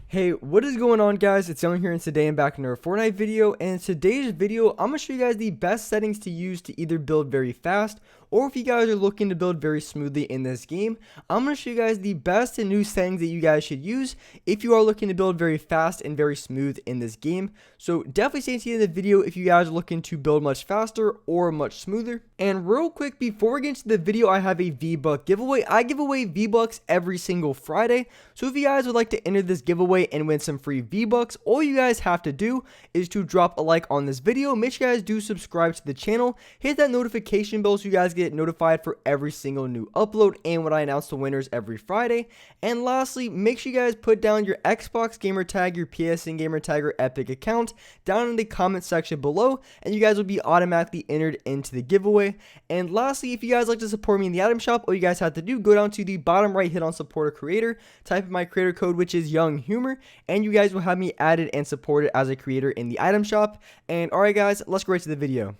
Hey, what is going on, guys? It's Young here, and today I'm back in another Fortnite video. And in today's video, I'm going to show you guys the best settings to use to either build very fast, or if you guys are looking to build very smoothly in this game. I'm going to show you guys the best and new settings that you guys should use if you are looking to build very fast and very smooth in this game. So definitely stay tuned in the video if you guys are looking to build much faster or much smoother. And real quick, before we get into the video, I have a V-Buck giveaway. I give away V-Bucks every single Friday. So if you guys would like to enter this giveaway and win some free V-Bucks, all you guys have to do is to drop a like on this video. Make sure you guys do subscribe to the channel, hit that notification bell so you guys get notified for every single new upload and when I announce the winners every Friday. And lastly, make sure you guys put down your Xbox gamer tag, your PSN gamer tag, or Epic account down in the comment section below, and you guys will be automatically entered into the giveaway. And lastly, if you guys like to support me in the item shop, all you guys have to do, go down to the bottom right, hit on support a creator, type in my creator code, which is Young Humor, and you guys will have me added and supported as a creator in the item shop. And alright guys, let's go right to the video.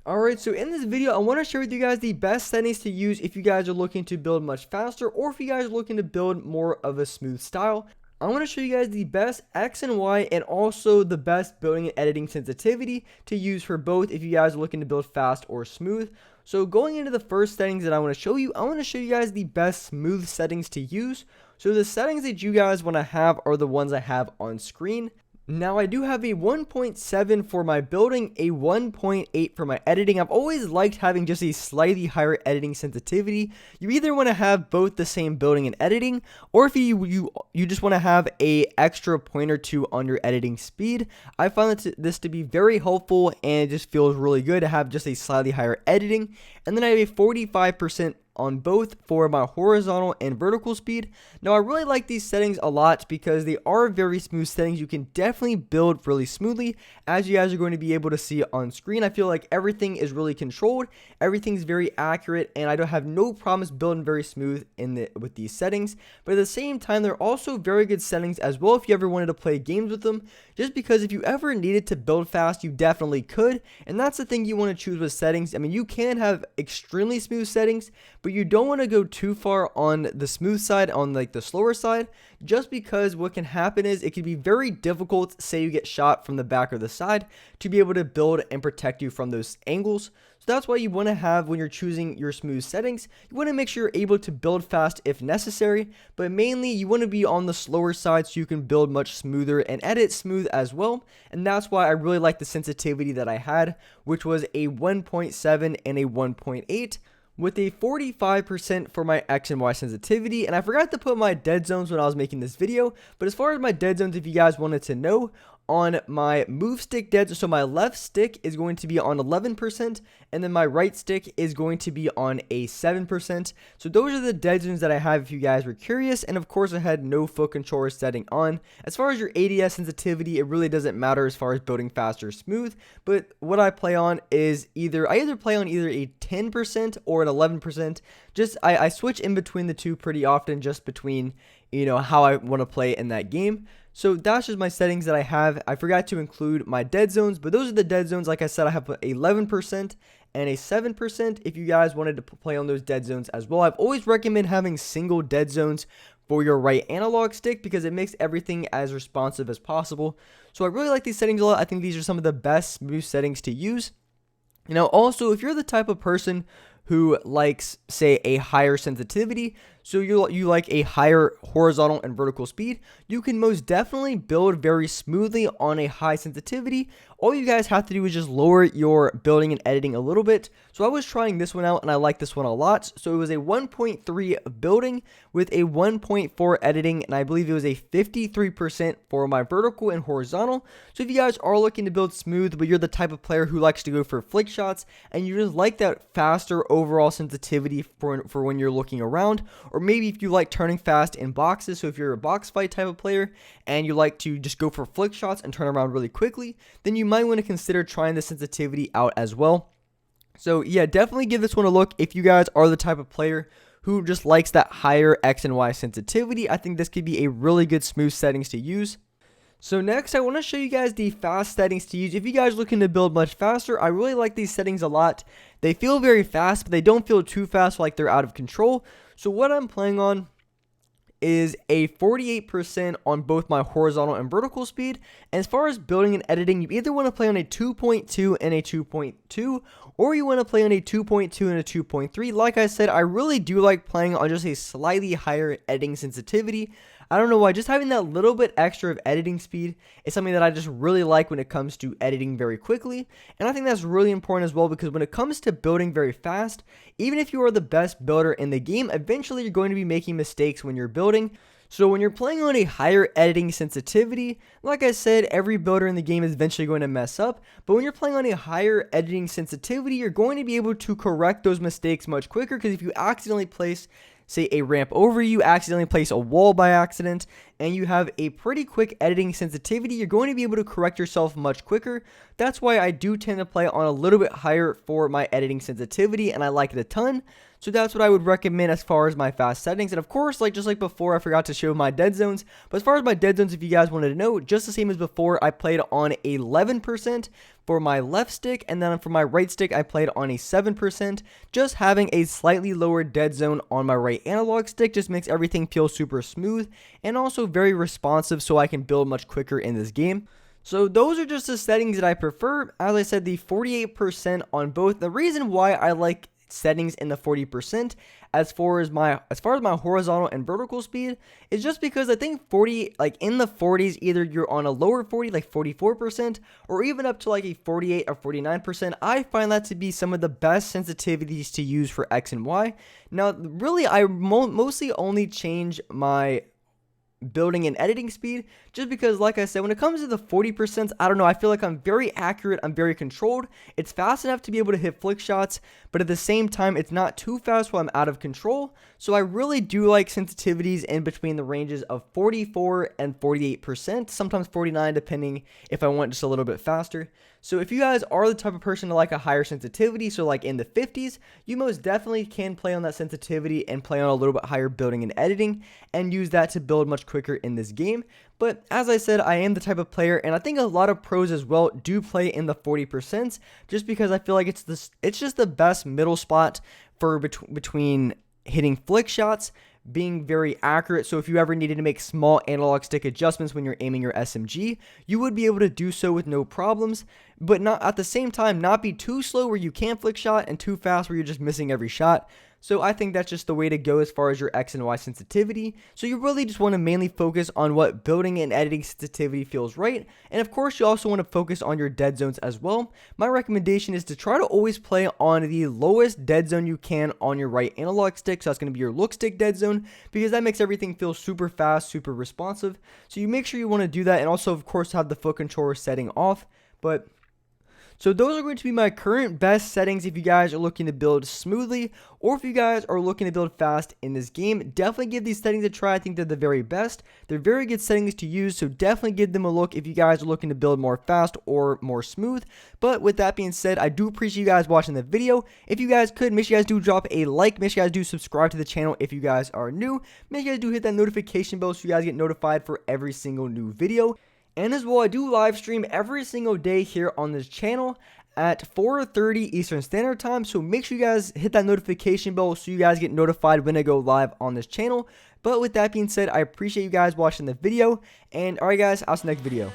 Alright, so in this video, I want to share with you guys the best settings to use if you guys are looking to build much faster, or if you guys are looking to build more of a smooth style. I want to show you guys the best X and Y and also the best building and editing sensitivity to use for both if you guys are looking to build fast or smooth. So going into the first settings that I want to show you, I want to show you guys the best smooth settings to use. So the settings that you guys want to have are the ones I have on screen. Now I do have a 1.7 for my building, a 1.8 for my editing. I've always liked having just a slightly higher editing sensitivity. You either want to have both the same building and editing, or if you just want to have a extra point or two on your editing speed. I find this to be very helpful, and it just feels really good to have just a slightly higher editing. And then I have a 45% on both for my horizontal and vertical speed. Now I really like these settings a lot because they are very smooth settings. You can definitely build really smoothly, as you guys are going to be able to see on screen. I feel like everything is really controlled, everything's very accurate, and I don't have no problems building very smooth with these settings. But at the same time, they're also very good settings as well if you ever wanted to play games with them, just because if you ever needed to build fast, you definitely could. And that's the thing you want to choose with settings. I mean, you can have extremely smooth settings, but you don't want to go too far on the smooth side, on like the slower side, just because what can happen is it can be very difficult, say you get shot from the back or the side, to be able to build and protect you from those angles. So that's why you want to have, when you're choosing your smooth settings, you want to make sure you're able to build fast if necessary, but mainly you want to be on the slower side so you can build much smoother and edit smooth as well. And that's why I really like the sensitivity that I had, which was a 1.7 and a 1.8. with a 45% for my X and Y sensitivity. And I forgot to put my dead zones when I was making this video, but as far as my dead zones, if you guys wanted to know, on my move stick dead zone, so my left stick is going to be on 11%, and then my right stick is going to be on a 7%. So those are the dead zones that I have if you guys were curious. And of course I had no foot controller setting on. As far as your ADS sensitivity, it really doesn't matter as far as building fast or smooth, but what I play on is I play on either a 10% or an 11%. Just I switch in between the two pretty often, just between how I want to play in that game. So that's just my settings that I have. I forgot to include my dead zones, but those are the dead zones. Like I said, I have 11% and a 7% if you guys wanted to play on those dead zones as well. I've always recommend having single dead zones for your right analog stick because it makes everything as responsive as possible. So I really like these settings a lot. I think these are some of the best smooth settings to use. Also, if you're the type of person who likes, say, a higher sensitivity, so you like a higher horizontal and vertical speed, you can most definitely build very smoothly on a high sensitivity. All you guys have to do is just lower your building and editing a little bit. So I was trying this one out and I like this one a lot. So it was a 1.3 building with a 1.4 editing, and I believe it was a 53% for my vertical and horizontal. So if you guys are looking to build smooth, but you're the type of player who likes to go for flick shots and you just like that faster overall sensitivity for when you're looking around, or maybe if you like turning fast in boxes, so if you're a box fight type of player and you like to just go for flick shots and turn around really quickly, then you might want to consider trying the sensitivity out as well. So yeah, definitely give this one a look if you guys are the type of player who just likes that higher X and Y sensitivity. I think this could be a really good smooth settings to use. So next, I want to show you guys the fast settings to use if you guys are looking to build much faster. I really like these settings a lot. They feel very fast, but they don't feel too fast like they're out of control. So what I'm playing on is a 48% on both my horizontal and vertical speed. And as far as building and editing, you either want to play on a 2.2 and a 2.2, or you want to play on a 2.2 and a 2.3. Like I said, I really do like playing on just a slightly higher editing sensitivity. I don't know why, just having that little bit extra of editing speed is something that I just really like when it comes to editing very quickly. And I think that's really important as well, because when it comes to building very fast, even if you are the best builder in the game, eventually you're going to be making mistakes when you're building. So when you're playing on a higher editing sensitivity, like I said, every builder in the game is eventually going to mess up. But when you're playing on a higher editing sensitivity, you're going to be able to correct those mistakes much quicker, because if you accidentally place, say, a ramp over you, accidentally place a wall by accident, and you have a pretty quick editing sensitivity, you're going to be able to correct yourself much quicker. That's why I do tend to play on a little bit higher for my editing sensitivity, and I like it a ton. So that's what I would recommend as far as my fast settings. And of course, just like before, I forgot to show my dead zones. But as far as my dead zones, if you guys wanted to know, just the same as before, I played on 11% for my left stick, and then for my right stick, I played on a 7%. Just having a slightly lower dead zone on my right analog stick just makes everything feel super smooth and also very responsive, so I can build much quicker in this game. So those are just the settings that I prefer. As I said, the 48% on both. The reason why I like settings in the 40% as far as my horizontal and vertical speed is just because I think 40, like in the 40s, either you're on a lower 40, like 44%, or even up to like a 48 or 49%. I find that to be some of the best sensitivities to use for X and Y. Now, really, I mostly only change my building and editing speed just because, like I said, when it comes to the 40%, I don't know, I feel like I'm very accurate, I'm very controlled. It's fast enough to be able to hit flick shots, but at the same time it's not too fast while I'm out of control. So I really do like sensitivities in between the ranges of 44 and 48%, sometimes 49 depending if I want just a little bit faster. So if you guys are the type of person to like a higher sensitivity, so like in the 50s, you most definitely can play on that sensitivity and play on a little bit higher building and editing and use that to build much quicker in this game. But as I said, I am the type of player, and I think a lot of pros as well do play in the 40% just because I feel like it's just the best middle spot for between hitting flick shots, being very accurate. So if you ever needed to make small analog stick adjustments when you're aiming your SMG, you would be able to do so with no problems, but not at the same time not be too slow where you can't flick shot and too fast where you're just missing every shot. So I think that's just the way to go as far as your X and Y sensitivity. So you really just want to mainly focus on what building and editing sensitivity feels right. And of course, you also want to focus on your dead zones as well. My recommendation is to try to always play on the lowest dead zone you can on your right analog stick. So that's going to be your look stick dead zone, because that makes everything feel super fast, super responsive. So you make sure you want to do that, and also of course have the foot controller setting off. So those are going to be my current best settings if you guys are looking to build smoothly, or if you guys are looking to build fast in this game. Definitely give these settings a try. I think they're the very best. They're very good settings to use, so definitely give them a look if you guys are looking to build more fast or more smooth. But with that being said, I do appreciate you guys watching the video. If you guys could, make sure you guys do drop a like. Make sure you guys do subscribe to the channel if you guys are new. Make sure you guys do hit that notification bell so you guys get notified for every single new video. And as well, I do live stream every single day here on this channel at 4:30 Eastern Standard Time. So make sure you guys hit that notification bell so you guys get notified when I go live on this channel. But with that being said, I appreciate you guys watching the video. And alright guys, I'll see you next video.